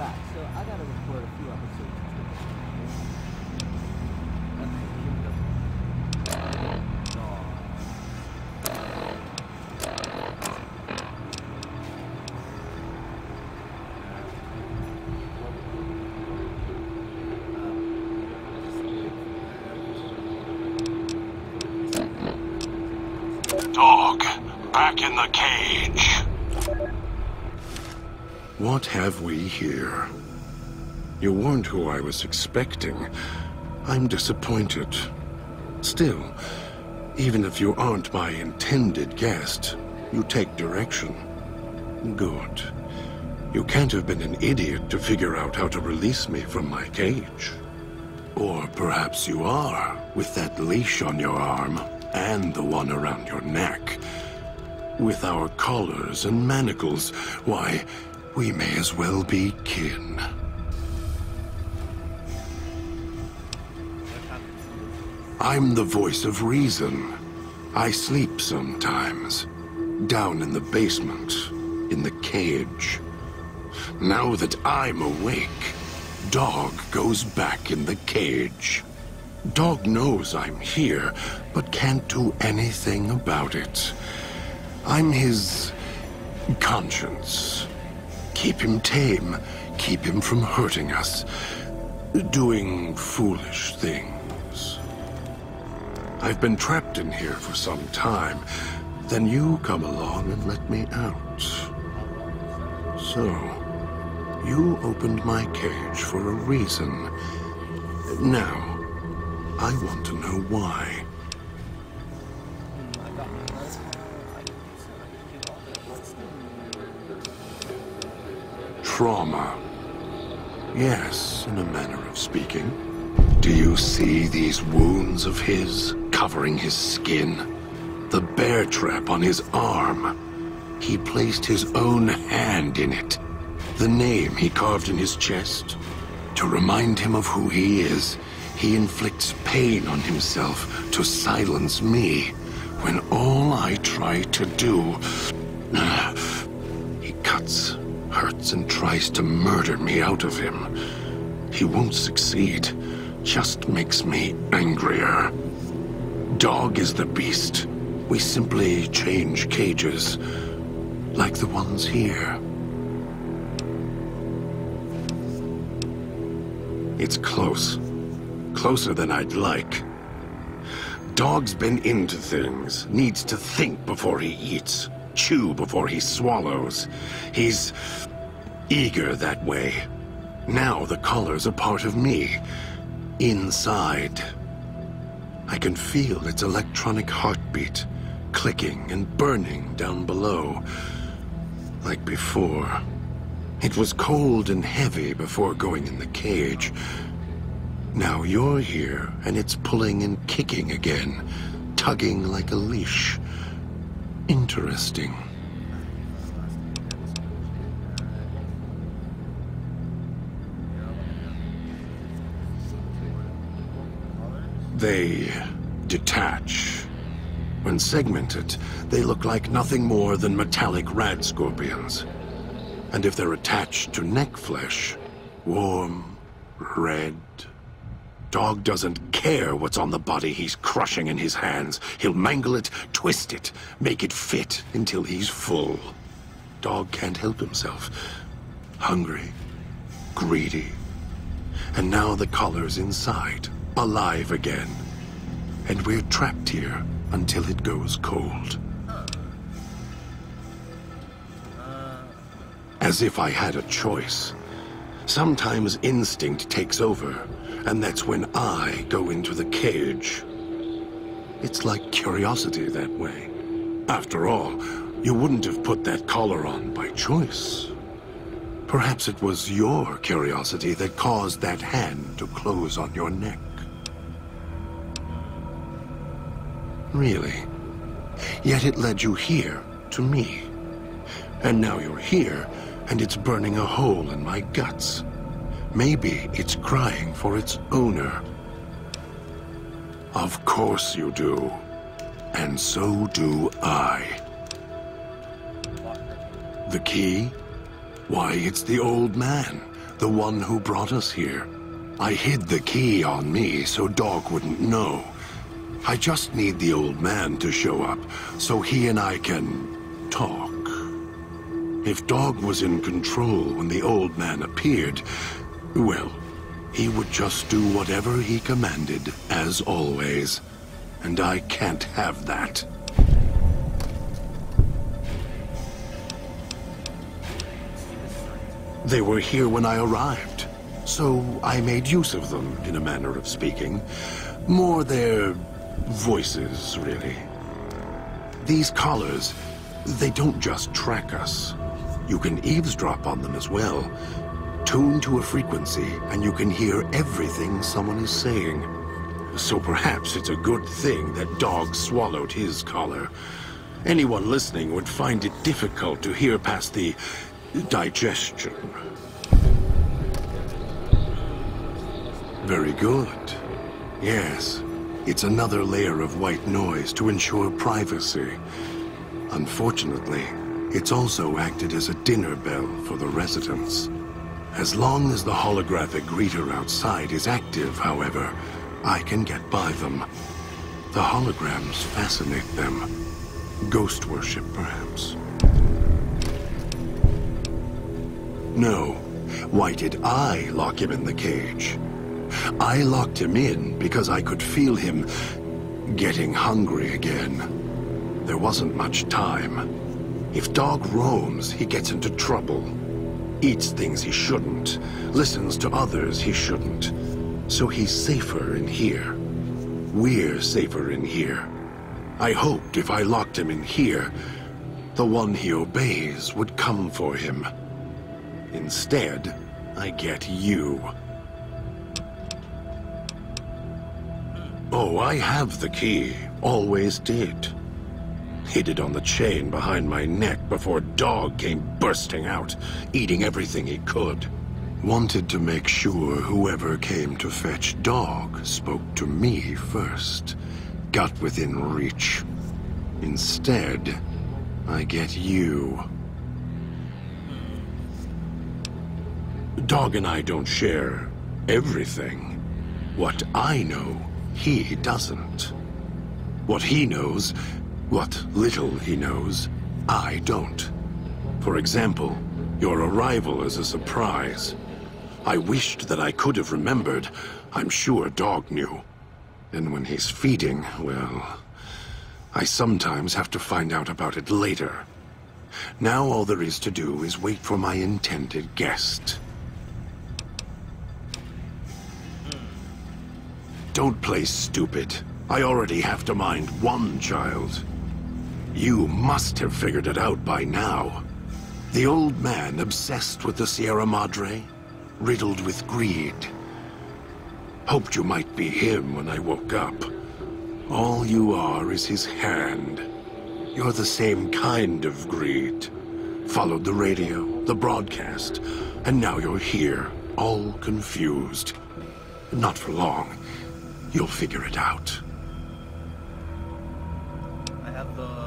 back. So I gotta record a few episodes. Dog, back in the cage. What have we here? You weren't who I was expecting. I'm disappointed. Still, even if you aren't my intended guest, you take direction. Good. You can't have been an idiot to figure out how to release me from my cage. Or perhaps you are, with that leash on your arm, and the one around your neck. With our collars and manacles, why, we may as well be kin. I'm the voice of reason. I sleep sometimes, down in the basement, in the cage. Now that I'm awake, Dog goes back in the cage. Dog knows I'm here, but can't do anything about it. I'm his conscience. Keep him tame, keep him from hurting us, doing foolish things. I've been trapped in here for some time. Then you come along and let me out. So, you opened my cage for a reason. Now, I want to know why. Trauma. Yes, in a manner of speaking. Do you see these wounds of his covering his skin? The bear trap on his arm. He placed his own hand in it. The name he carved in his chest. To remind him of who he is, he inflicts pain on himself to silence me, when all I try to do... He cuts, hurts, and tries to murder me out of him. He won't succeed, just makes me angrier. Dog is the beast. We simply change cages, like the ones here. It's close. Closer than I'd like. Dog's been into things, needs to think before he eats, chew before he swallows. He's eager that way. Now the collar's a part of me, inside. I can feel its electronic heartbeat, clicking and burning down below, like before. It was cold and heavy before going in the cage. Now you're here, and it's pulling and kicking again, tugging like a leash. Interesting. They detach. When segmented, they look like nothing more than metallic rad scorpions. And if they're attached to neck flesh, warm, red... Dog doesn't care what's on the body he's crushing in his hands. He'll mangle it, twist it, make it fit until he's full. Dog can't help himself. Hungry, greedy. And now the collar's inside, alive again. And we're trapped here until it goes cold. As if I had a choice. Sometimes instinct takes over, and that's when I go into the cage. It's like curiosity that way. After all, you wouldn't have put that collar on by choice. Perhaps it was your curiosity that caused that hand to close on your neck. Really? Yet it led you here, to me. And now you're here, and it's burning a hole in my guts. Maybe it's crying for its owner. Of course you do. And so do I. The key? Why, it's the old man. the one who brought us here. I hid the key on me so Dog wouldn't know. I just need the old man to show up so he and I can talk. If Dog was in control when the old man appeared, well, he would just do whatever he commanded, as always. And I can't have that. They were here when I arrived, so I made use of them, in a manner of speaking. More their voices, really. These collars, they don't just track us. You can eavesdrop on them as well. Tune to a frequency, and you can hear everything someone is saying. So perhaps it's a good thing that Dog swallowed his collar. Anyone listening would find it difficult to hear past the digestion. Very good. Yes, it's another layer of white noise to ensure privacy. Unfortunately, it's also acted as a dinner bell for the residents. As long as the holographic greeter outside is active, however, I can get by them. The holograms fascinate them. Ghost worship, perhaps. No. Why did I lock him in the cage? I locked him in because I could feel him getting hungry again. There wasn't much time. If Dog roams, he gets into trouble. Eats things he shouldn't. Listens to others he shouldn't. So he's safer in here. We're safer in here. I hoped if I locked him in here, the one he obeys would come for him. Instead, I get you. Oh, I have the key. Always did. Hid it on the chain behind my neck before Dog came bursting out, eating everything he could. Wanted to make sure whoever came to fetch Dog spoke to me first. Got within reach. Instead, I get you. Dog and I don't share everything. What I know, he doesn't. What he knows, what little he knows, I don't. For example, your arrival is a surprise. I wished that I could have remembered. I'm sure Dog knew. And when he's feeding, well, I sometimes have to find out about it later. Now all there is to do is wait for my intended guest. Don't play stupid. I already have to mind one child. You must have figured it out by now. The old man obsessed with the Sierra Madre, riddled with greed. Hoped you might be him when I woke up. All you are is his hand. You're the same kind of greed. Followed the radio, the broadcast, and now you're here, all confused. Not for long. You'll figure it out. I have the...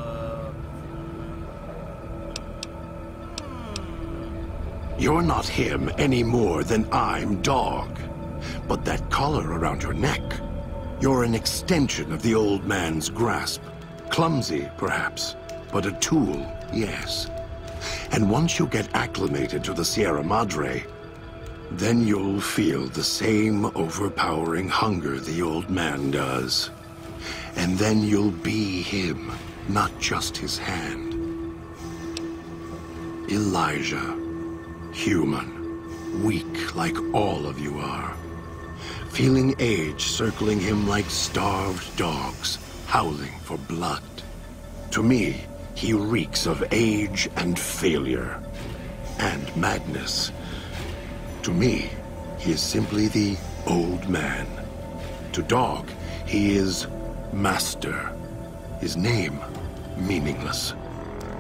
You're not him any more than I'm Dog. But that collar around your neck, you're an extension of the old man's grasp. Clumsy, perhaps, but a tool, yes. And once you get acclimated to the Sierra Madre, then you'll feel the same overpowering hunger the old man does. And then you'll be him, not just his hand. Elijah. Human. Weak like all of you are. Feeling age circling him like starved dogs, howling for blood. To me, he reeks of age and failure. And madness. To me, he is simply the old man. To Dog, he is Master. His name, meaningless.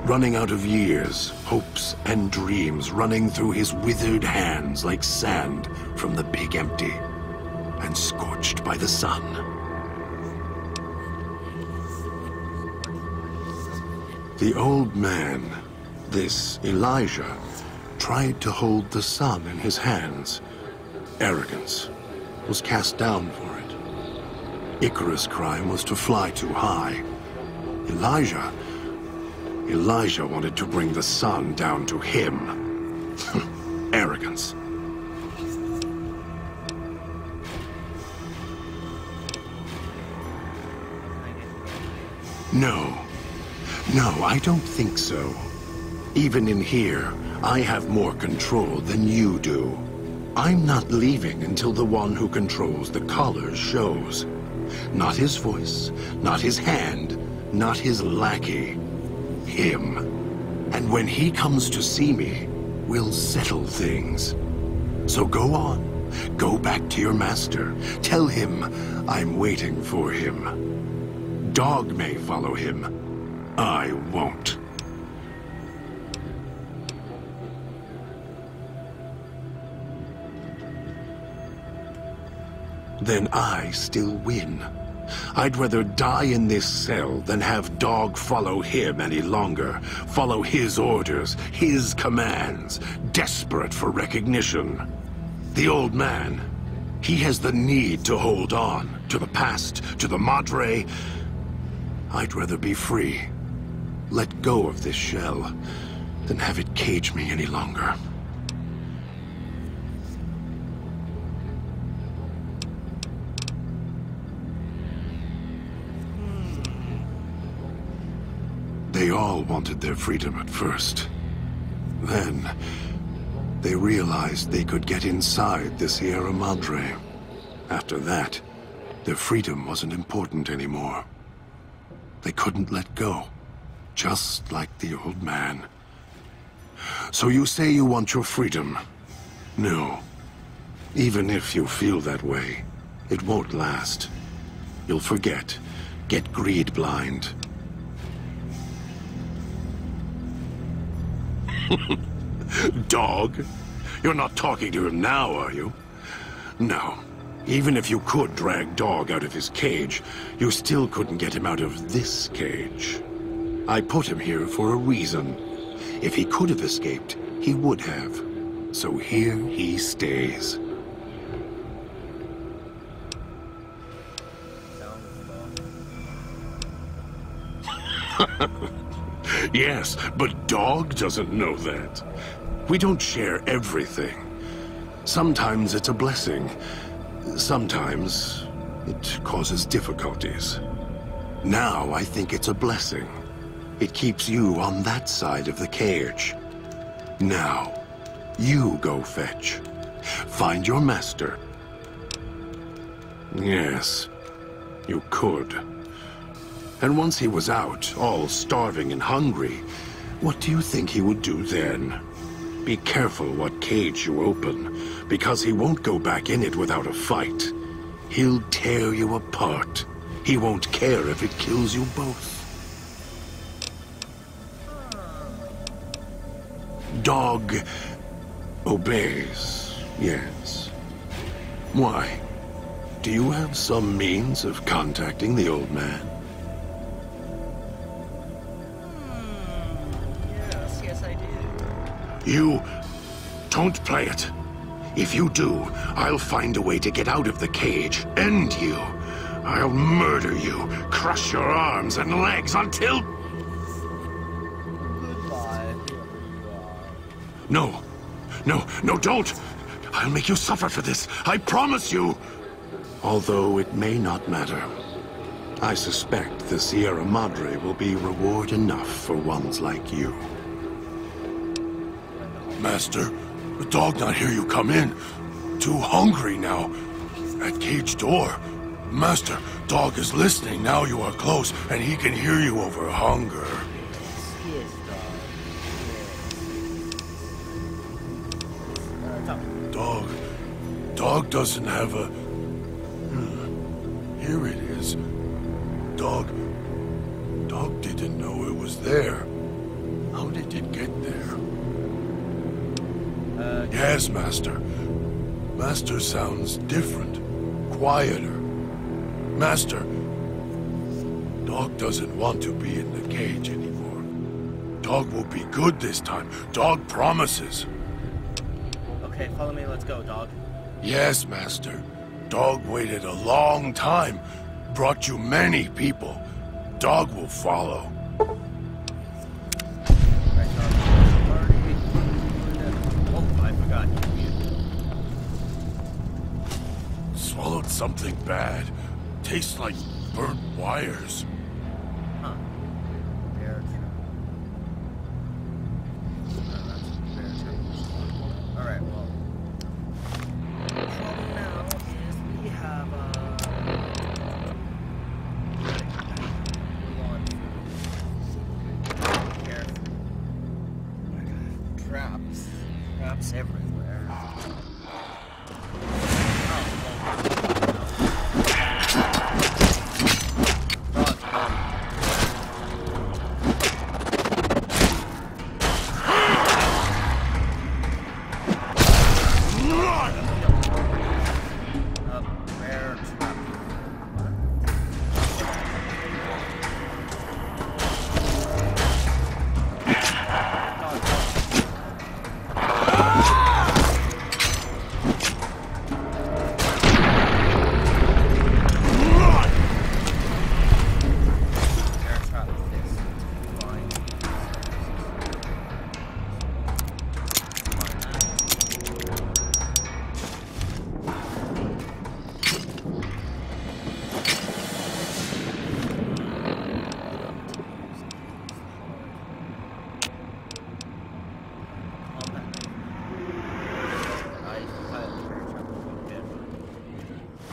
Running out of years, hopes and dreams running through his withered hands like sand from the big empty, and scorched by the sun. The old man, this Elijah, tried to hold the sun in his hands. Arrogance was cast down for it. Icarus' crime was to fly too high. Elijah wanted to bring the sun down to him. Arrogance. No, I don't think so. Even in here, I have more control than you do. I'm not leaving until the one who controls the colors shows. Not his voice, not his hand, not his lackey. Him. And when he comes to see me, we'll settle things. So go on. Go back to your master. Tell him I'm waiting for him. Dog may follow him. I won't. Then I still win. I'd rather die in this cell than have Dog follow him any longer. Follow his orders, his commands, desperate for recognition. The old man, he has the need to hold on to the past, to the Madre. I'd rather be free. Let go of this shell than have it cage me any longer. They all wanted their freedom at first. Then, they realized they could get inside the Sierra Madre. After that, their freedom wasn't important anymore. They couldn't let go, just like the old man. So you say you want your freedom? No. Even if you feel that way, it won't last. You'll forget, get greed blind. Dog? You're not talking to him now, are you? No. Even if you could drag Dog out of his cage, you still couldn't get him out of this cage. I put him here for a reason. If he could have escaped, he would have. So here he stays. Yes, but Dog doesn't know that. We don't share everything. Sometimes it's a blessing. Sometimes it causes difficulties. Now I think it's a blessing. It keeps you on that side of the cage. Now, you go fetch. Find your master. Yes, you could. And once he was out, all starving and hungry, what do you think he would do then? Be careful what cage you open, because he won't go back in it without a fight. He'll tear you apart. He won't care if it kills you both. Dog obeys, yes. Why? Do you have some means of contacting the old man? Yes, I do. You don't play it. If you do, I'll find a way to get out of the cage, end you. I'll murder you, crush your arms and legs until... Goodbye. No, don't! I'll make you suffer for this, I promise you! Although it may not matter. I suspect the Sierra Madre will be reward enough for ones like you. Master, the dog not hear you come in. Too hungry now. At cage door. Master, dog is listening now you are close, and he can hear you over hunger. Yes, dog. Dog doesn't have a... Here it is. Dog didn't know it was there. How did it get there? Yes, Master. Master sounds different, quieter. Master, Dog doesn't want to be in the cage anymore. Dog will be good this time. Dog promises. Okay, follow me. Let's go, dog. Yes, Master. Dog waited a long time. Brought you many people. Dog will follow. Right, dog. Oh, I forgot. Swallowed something bad. Tastes like burnt wires. Huh. Bear trap. No, that's bear trap. Alright, well. The problem now is we have, Traps. Traps everywhere.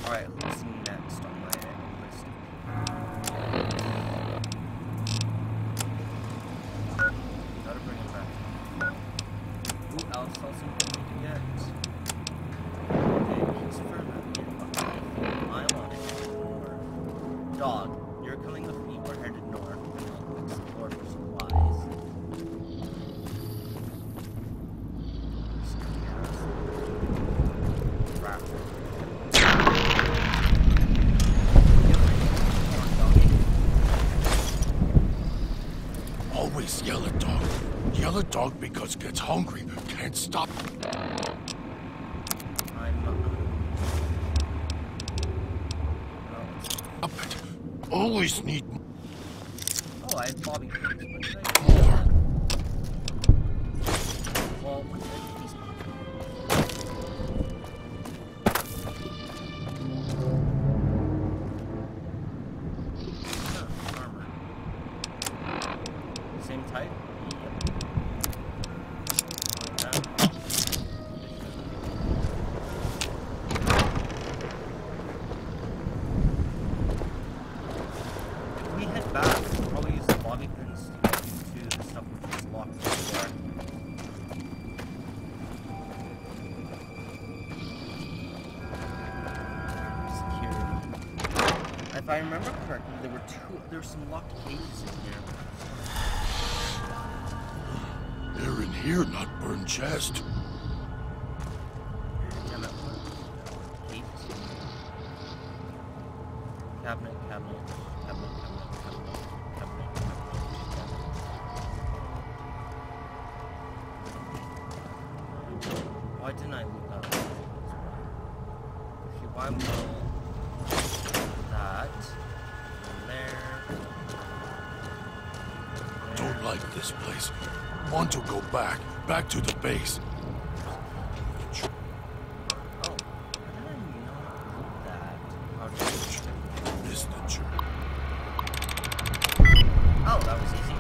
Alright, who's next on my list? Gotta bring him back. Who else has something we can get? Okay, he's further in. I want to head north. Dog, you're coming with me. We're headed north. We'll explore for supplies. Always yell at dog. Yell at dog because gets hungry. Can't stop. Stop it. Always need Oh, I have bobby pins. What did I do? more. Well, what did I do these armor. Same type? Yep. Like that. If we head back, we'll probably use the bobby pins to get into the stuff which is locked before. Security. If I remember correctly, there were some locked cages in here. They're in here, not burned chest. Damn it, what? Cage? Cabinet, cabinet, cabinet, cabinet, cabinet, cabinet, cabinet. Why didn't I look up? Okay, why will that from there? Don't like this place. Want to go back. Back to the base. Oh, how did I not do that? How did I... Missed the church. Oh, that was easy.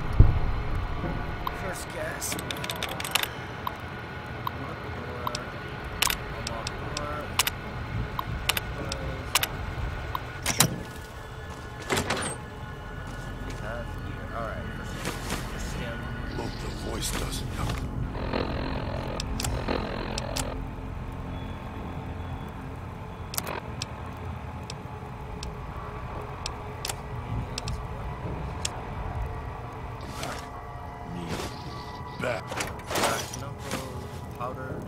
First guess. Unlock the door. Unlock the door. We have here. Alright, first stem. Hope the voice doesn't help. Back. Brass knuckles, powder,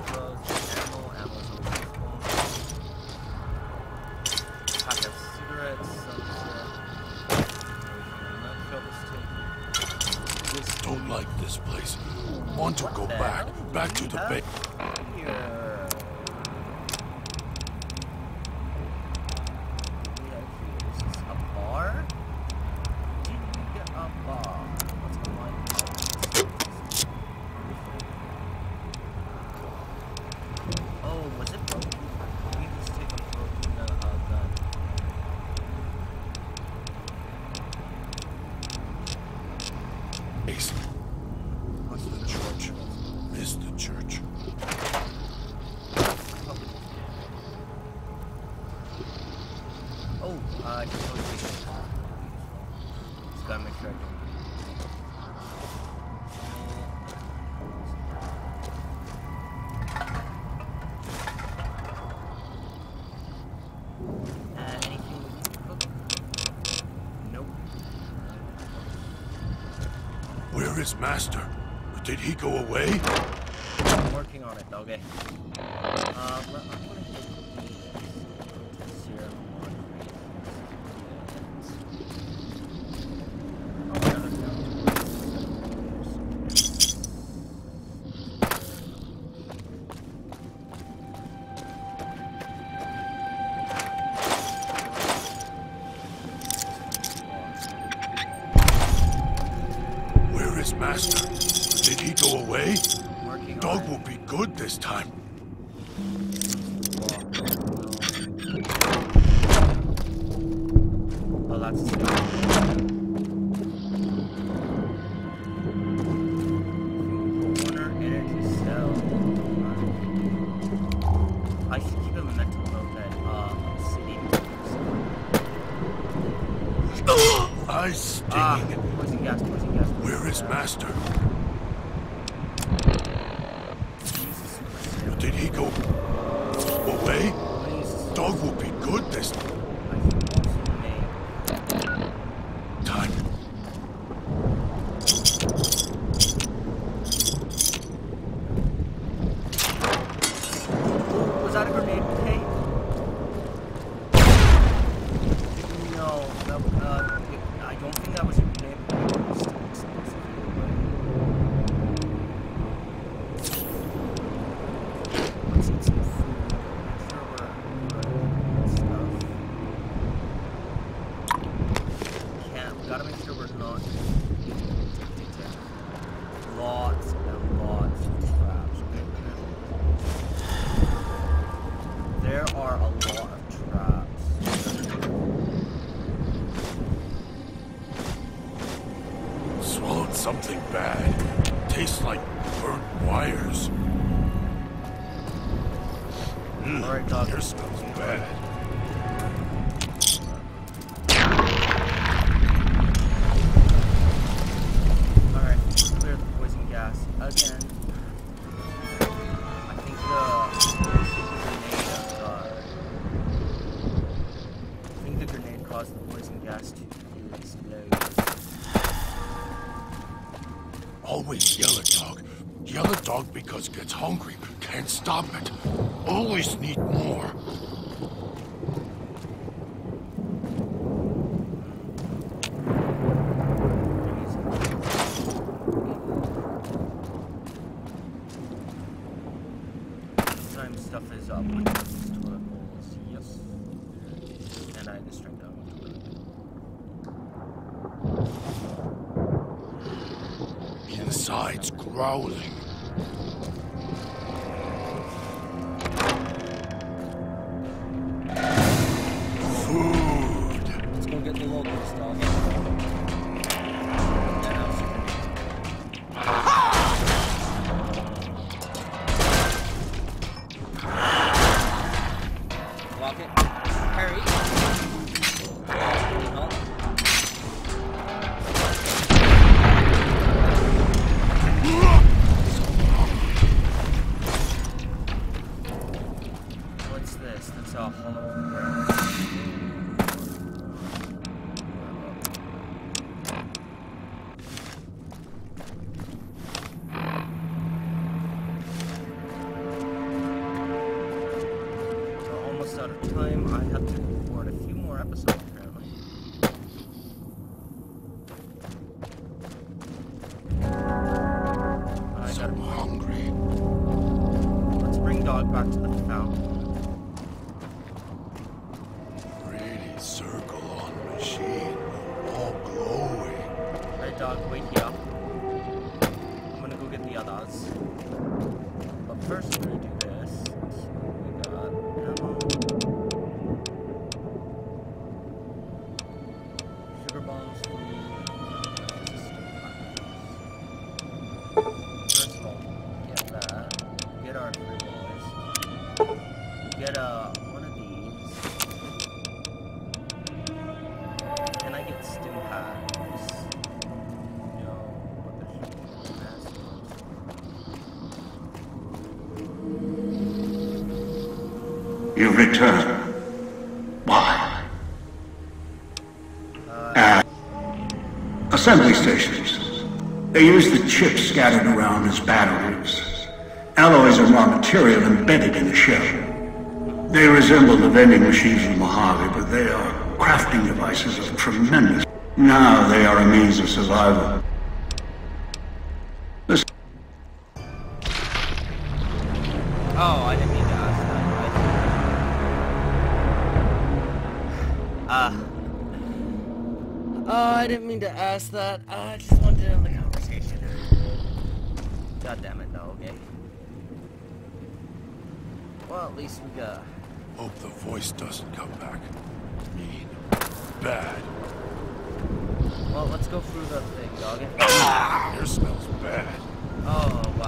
drugs, ammo's useful. Pack of cigarettes, Don't like this place. Want to go back. Back to the base. Here. Oh, was it broken? We need to take a broken gun. Ace. What's The church. Miss the church. Oh, I just want to take it. Just gotta make sure I don't. Anything we can cook? Nope. Where is Master? Did he go away? I'm working on it, doggy. I'm gonna take this serum one. Oh, another gun. Where is Master? Did he go away? Working Dog on it. will be good this time. Oh, that's corner energy cell. I should keep a mental note that city. I sting. Poison gas, poison gas. Where is Master? Did he go away? Dog will be good this time. Was that a grenade? Hey. No, that, I don't think that was a grenade. Let's eat some food. Make sure we're good stuff. We gotta make sure we're not addicted to lots and lots of traps. There are a lot of traps. Swallowed something bad. Tastes like burnt wires. Alright, dog. Your smells bad. Alright, clear the poison gas again. I think the grenade caused the poison gas to explode. Always yell at dog. Yell at dog because gets hungry. Can't stop it. Always need more. Time stuff is up with these toilet bowls. Yes. And I had to strength out one toilet. Inside's growling. Food. Let's go get the locals, dog. Lock it. Harry. Help. What's this? That's a hollow ground. We're almost out of time. I have to record a few more episodes apparently. So hungry. Let's bring dog back to the fountain. Pretty circle on machine. All glowing. Right, dog, wait here. I'm gonna go get the others. But first, I'm gonna do this. get one of these. Can I get stim packs? No, but there should be You return. Why? Assembly stations. They use the chips scattered around as batteries. Alloys are raw material embedded in the shell. They resemble the vending machines of Mojave, but they are crafting devices of tremendous... Now they are a means of survival. Listen. Oh, I didn't mean to ask that. I didn't mean to ask that. I just wanted to end the conversation. God damn it, though, okay? Well, at least we got... Hope the voice doesn't come back. Mean. Bad. Well, let's go through the thing, dog. Here smells bad. Oh, wow.